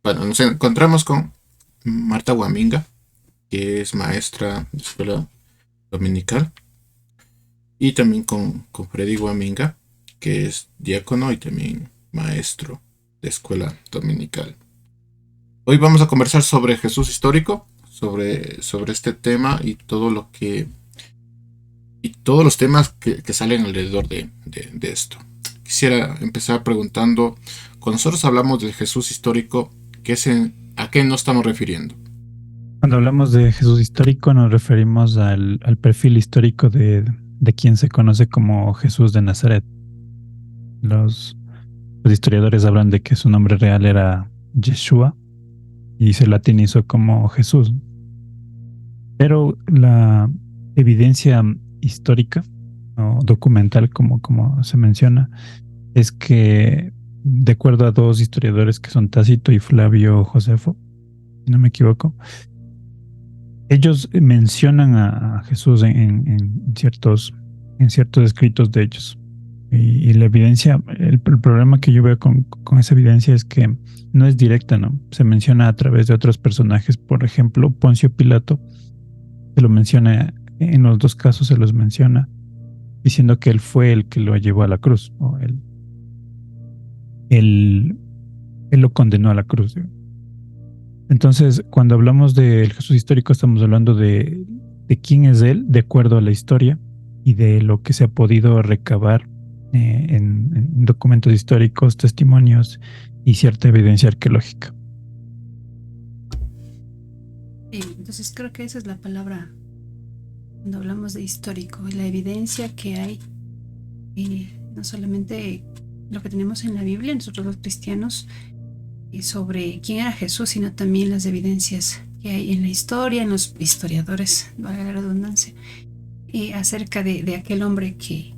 Bueno, nos encontramos con Marta Huaminga, que es maestra de escuela dominical, y también con Freddy Huaminga, que es diácono y también maestro de escuela dominical. Hoy vamos a conversar sobre Jesús histórico, sobre este tema y todos los temas que salen alrededor de esto. Quisiera empezar preguntando, cuando nosotros hablamos de Jesús histórico, ¿a qué nos estamos refiriendo? Cuando hablamos de Jesús histórico, nos referimos al perfil histórico de quien se conoce como Jesús de Nazaret. Los historiadores hablan de que su nombre real era Yeshua y se latinizó como Jesús. Pero la evidencia histórica o documental, como se menciona, es que, de acuerdo a dos historiadores que son Tácito y Flavio Josefo, si no me equivoco, ellos mencionan a Jesús en ciertos escritos de ellos. Y la evidencia, el problema que yo veo con esa evidencia es que no es directa, ¿no? Se menciona a través de otros personajes. Por ejemplo, Poncio Pilato se lo menciona, en los dos casos se los menciona, diciendo que él fue el que lo llevó a la cruz, o él, él lo condenó a la cruz. ¿Sí? Entonces, cuando hablamos del Jesús histórico, estamos hablando de quién es él, de acuerdo a la historia y de lo que se ha podido recabar en documentos históricos, testimonios y cierta evidencia arqueológica. Entonces creo que esa es la palabra cuando hablamos de histórico, la evidencia que hay, no solamente lo que tenemos en la Biblia, nosotros los cristianos, sobre quién era Jesús, sino también las evidencias que hay en la historia, en los historiadores, valga la redundancia, acerca de aquel hombre que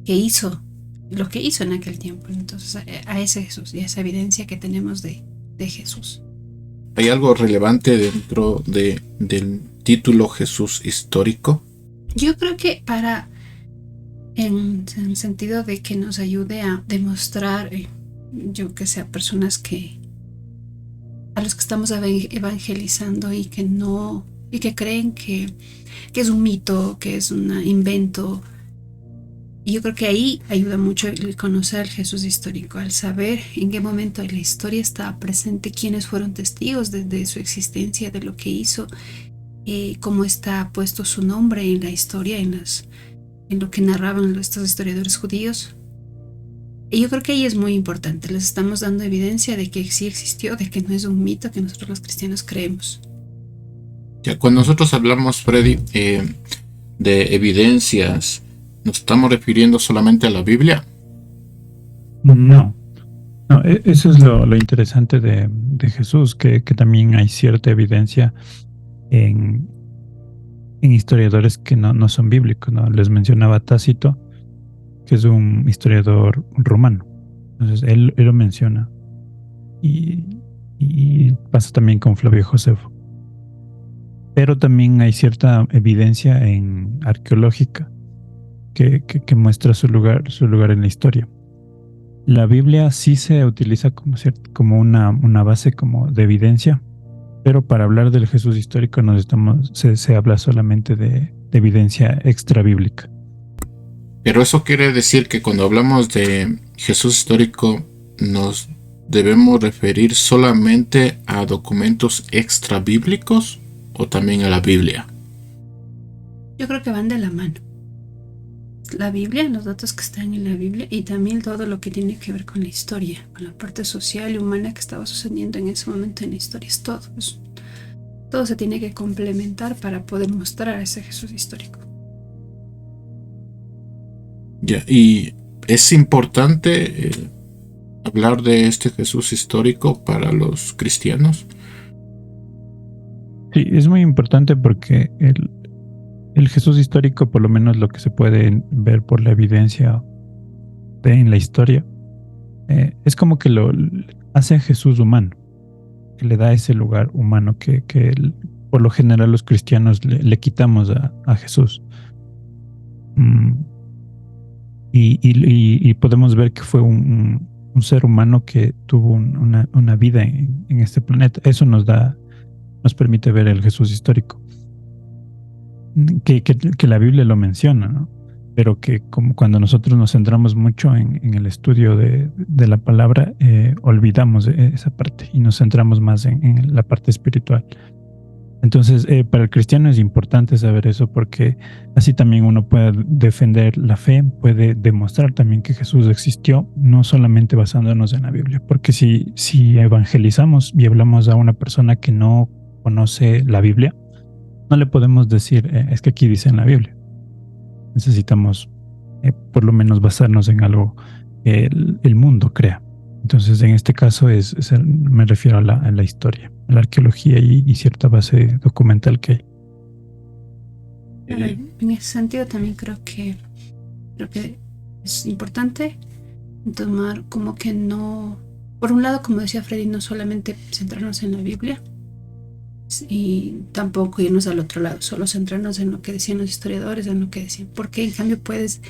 hizo lo que hizo en aquel tiempo. Entonces, a ese Jesús y a esa evidencia que tenemos de Jesús. ¿Hay algo relevante dentro del título Jesús histórico? Yo creo que en el sentido de que nos ayude a demostrar, yo que sea personas a los que estamos evangelizando y que creen que es un mito, que es un invento. Y yo creo que ahí ayuda mucho el conocer al Jesús histórico, al saber en qué momento de la historia estaba presente, quiénes fueron testigos de su existencia, de lo que hizo, cómo está puesto su nombre en la historia, en lo que narraban estos historiadores judíos. Y yo creo que ahí es muy importante, les estamos dando evidencia de que sí existió, de que no es un mito que nosotros los cristianos creemos. Ya, cuando nosotros hablamos, Freddy, de evidencias, ¿nos estamos refiriendo solamente a la Biblia? No, eso es lo interesante de Jesús, que también hay cierta evidencia en historiadores que no son bíblicos, ¿no? Les mencionaba Tácito, que es un historiador romano. Entonces, él lo menciona. Y pasa también con Flavio Josefo. Pero también hay cierta evidencia arqueológica que muestra su lugar en la historia. La Biblia sí se utiliza como una base como de evidencia, pero para hablar del Jesús histórico se habla solamente de evidencia extra bíblica. Pero eso quiere decir que cuando hablamos de Jesús histórico nos debemos referir solamente a documentos extra bíblicos o también a la Biblia. Yo creo que van de la mano. La Biblia, los datos que están en la Biblia y también todo lo que tiene que ver con la historia, con la parte social y humana que estaba sucediendo en ese momento en la historia. Es todo. Todo se tiene que complementar para poder mostrar a ese Jesús histórico. Ya, y es importante hablar de este Jesús histórico para los cristianos. Sí, es muy importante porque el Jesús histórico, por lo menos lo que se puede ver por la evidencia en la historia, es como que lo hace a Jesús humano, que le da ese lugar humano que por lo general los cristianos le quitamos a Jesús. Y podemos ver que fue un un ser humano que tuvo una vida en este planeta. Eso nos permite ver el Jesús histórico. Que la Biblia lo menciona, ¿no? Pero que como cuando nosotros nos centramos mucho en el estudio de la palabra, olvidamos esa parte y nos centramos más en la parte espiritual. Entonces, para el cristiano es importante saber eso, porque así también uno puede defender la fe, puede demostrar también que Jesús existió, no solamente basándonos en la Biblia. Porque si evangelizamos y hablamos a una persona que no conoce la Biblia, no le podemos decir, es que aquí dice en la Biblia. Necesitamos por lo menos basarnos en algo que el mundo crea. Entonces, en este caso me refiero a la historia, a la arqueología y cierta base documental que hay. En ese sentido también creo que es importante tomar como que no, por un lado, como decía Freddy, no solamente centrarnos en la Biblia y tampoco irnos al otro lado, solo centrarnos en lo que decían los historiadores, en lo que decían, porque en cambio puedes,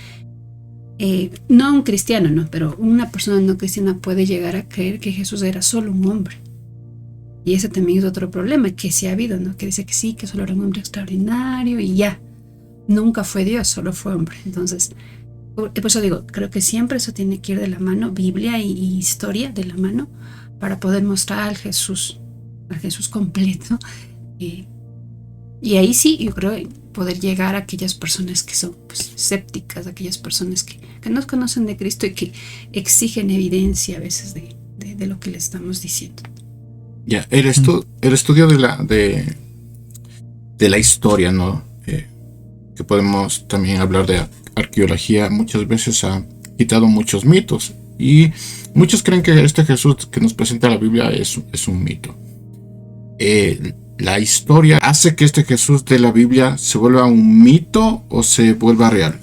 no un cristiano, no, pero una persona no cristiana puede llegar a creer que Jesús era solo un hombre. Y ese también es otro problema que sí ha habido, ¿no? Que dice que sí, que solo era un hombre extraordinario y ya. Nunca fue Dios, solo fue hombre. Entonces, por eso digo, creo que siempre eso tiene que ir de la mano, Biblia y historia de la mano, para poder mostrar al Jesús completo. Y ahí sí, yo creo poder llegar a aquellas personas que son pues, escépticas, aquellas personas que no conocen de Cristo y que exigen evidencia a veces de lo que le estamos diciendo. Ya, el estudio de la historia, ¿no? Que podemos también hablar de arqueología, muchas veces ha quitado muchos mitos. Y muchos creen que este Jesús que nos presenta la Biblia es un mito. ¿La historia hace que este Jesús de la Biblia se vuelva un mito o se vuelva real?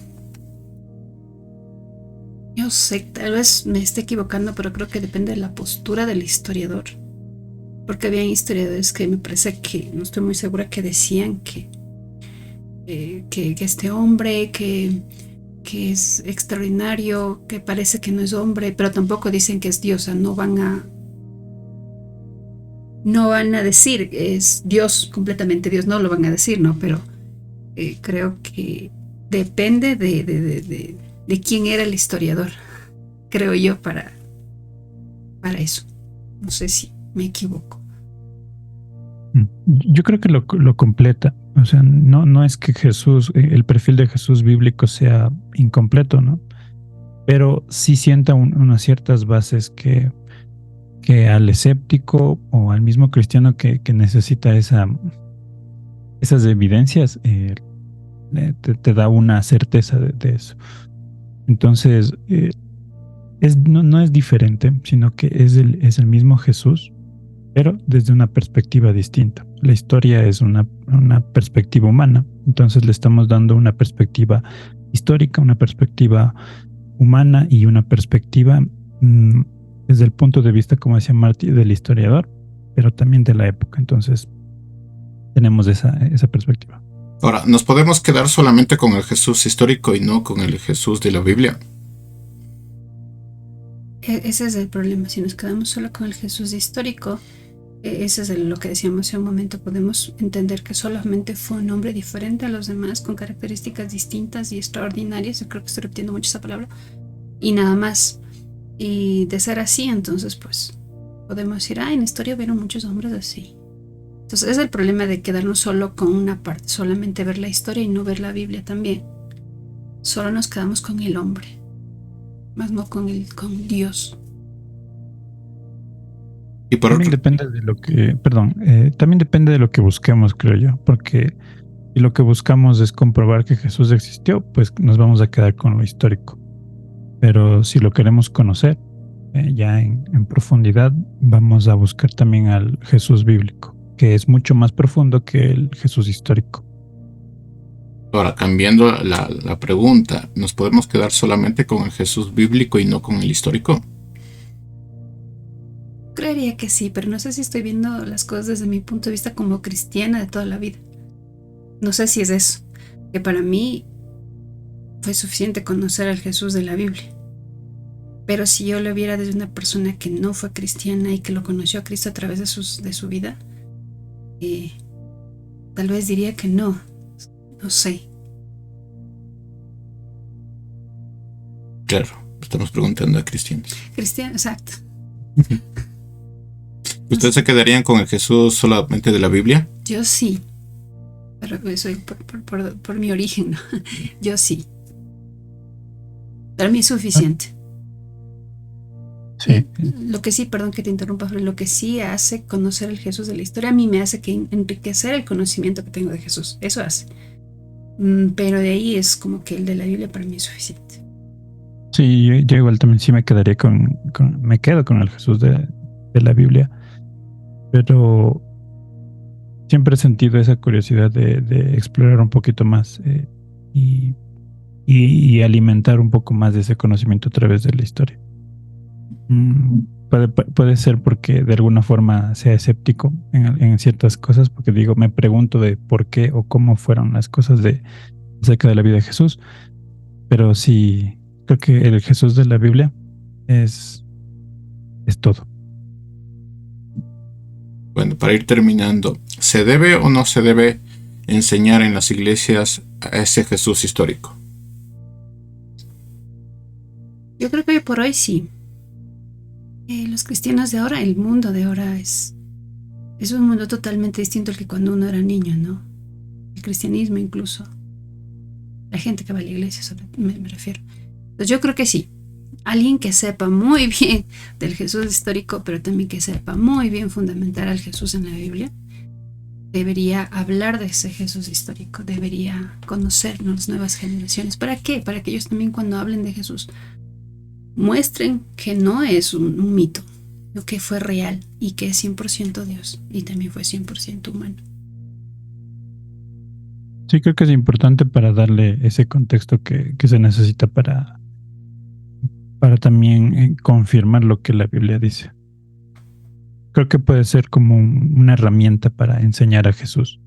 Yo sé, tal vez me esté equivocando, pero creo que depende de la postura del historiador. Porque había historiadores que me parece que, no estoy muy segura, que decían que este hombre que es extraordinario, que parece que no es hombre, pero tampoco dicen que es Dios, o sea, no van a decir es Dios, completamente Dios, no lo van a decir, ¿no? Pero creo que depende de quién era el historiador, creo yo, para eso. No sé si me equivoco. Yo creo que lo completa. O sea, no es que Jesús, el perfil de Jesús bíblico sea incompleto, ¿no? Pero sí sienta unas ciertas bases que al escéptico o al mismo cristiano que necesita esas evidencias, te da una certeza de eso. Entonces, no es diferente, sino que es el mismo Jesús, pero desde una perspectiva distinta. La historia es una perspectiva humana, entonces le estamos dando una perspectiva histórica, una perspectiva humana y una perspectiva desde el punto de vista, como decía Marty, del historiador, pero también de la época. Entonces tenemos esa perspectiva. Ahora, ¿nos podemos quedar solamente con el Jesús histórico y no con el Jesús de la Biblia? Ese es el problema. Si nos quedamos solo con el Jesús histórico, ese es lo que decíamos hace un momento, podemos entender que solamente fue un hombre diferente a los demás, con características distintas y extraordinarias. Yo creo que estoy repitiendo mucho esa palabra, y nada más. Y de ser así, entonces pues podemos decir, en la historia vieron muchos hombres así. Entonces es el problema de quedarnos solo con una parte, solamente ver la historia y no ver la Biblia también. Solo nos quedamos con el hombre, más no con Dios. Y también depende de lo que, también depende de lo que busquemos, creo yo, porque si lo que buscamos es comprobar que Jesús existió, pues nos vamos a quedar con lo histórico. Pero si lo queremos conocer ya en profundidad, vamos a buscar también al Jesús bíblico, que es mucho más profundo que el Jesús histórico. Ahora, cambiando la pregunta, ¿nos podemos quedar solamente con el Jesús bíblico y no con el histórico? Creería que sí, pero no sé si estoy viendo las cosas desde mi punto de vista como cristiana de toda la vida. No sé si es eso, que para mí fue suficiente conocer al Jesús de la Biblia. Pero si yo lo viera desde una persona que no fue cristiana y que lo conoció a Cristo a través de su vida, tal vez diría que no sé. Claro, estamos preguntando a cristianos. Cristiano, exacto. ¿Ustedes se quedarían con el Jesús solamente de la Biblia? Yo sí, pero soy por mi origen, ¿no? Yo sí. Para mí es suficiente. Sí. Lo que sí, perdón que te interrumpa, pero lo que sí hace conocer el Jesús de la historia, a mí me hace que enriquecer el conocimiento que tengo de Jesús. Eso hace. Pero de ahí es como que el de la Biblia para mí es suficiente. Sí, yo igual también sí me quedaría me quedo con el Jesús de la Biblia, pero siempre he sentido esa curiosidad de explorar un poquito más y alimentar un poco más de ese conocimiento a través de la historia. Puede ser porque de alguna forma sea escéptico en ciertas cosas, porque digo, me pregunto de por qué o cómo fueron las cosas acerca de la vida de Jesús, pero sí, creo que el Jesús de la Biblia es todo. Bueno, para ir terminando, ¿se debe o no se debe enseñar en las iglesias a ese Jesús histórico? Yo creo que hoy por hoy sí. Los cristianos de ahora, el mundo de ahora es un mundo totalmente distinto al que cuando uno era niño, ¿no? El cristianismo incluso. La gente que va a la iglesia, me refiero. Entonces yo creo que sí. Alguien que sepa muy bien del Jesús histórico, pero también que sepa muy bien fundamentar al Jesús en la Biblia, debería hablar de ese Jesús histórico, debería conocernos las nuevas generaciones. ¿Para qué? Para que ellos también cuando hablen de Jesús muestren que no es un mito, lo que fue real y que es 100% Dios y también fue 100% humano. Sí, creo que es importante para darle ese contexto que se necesita para también confirmar lo que la Biblia dice. Creo que puede ser como una herramienta para enseñar a Jesús.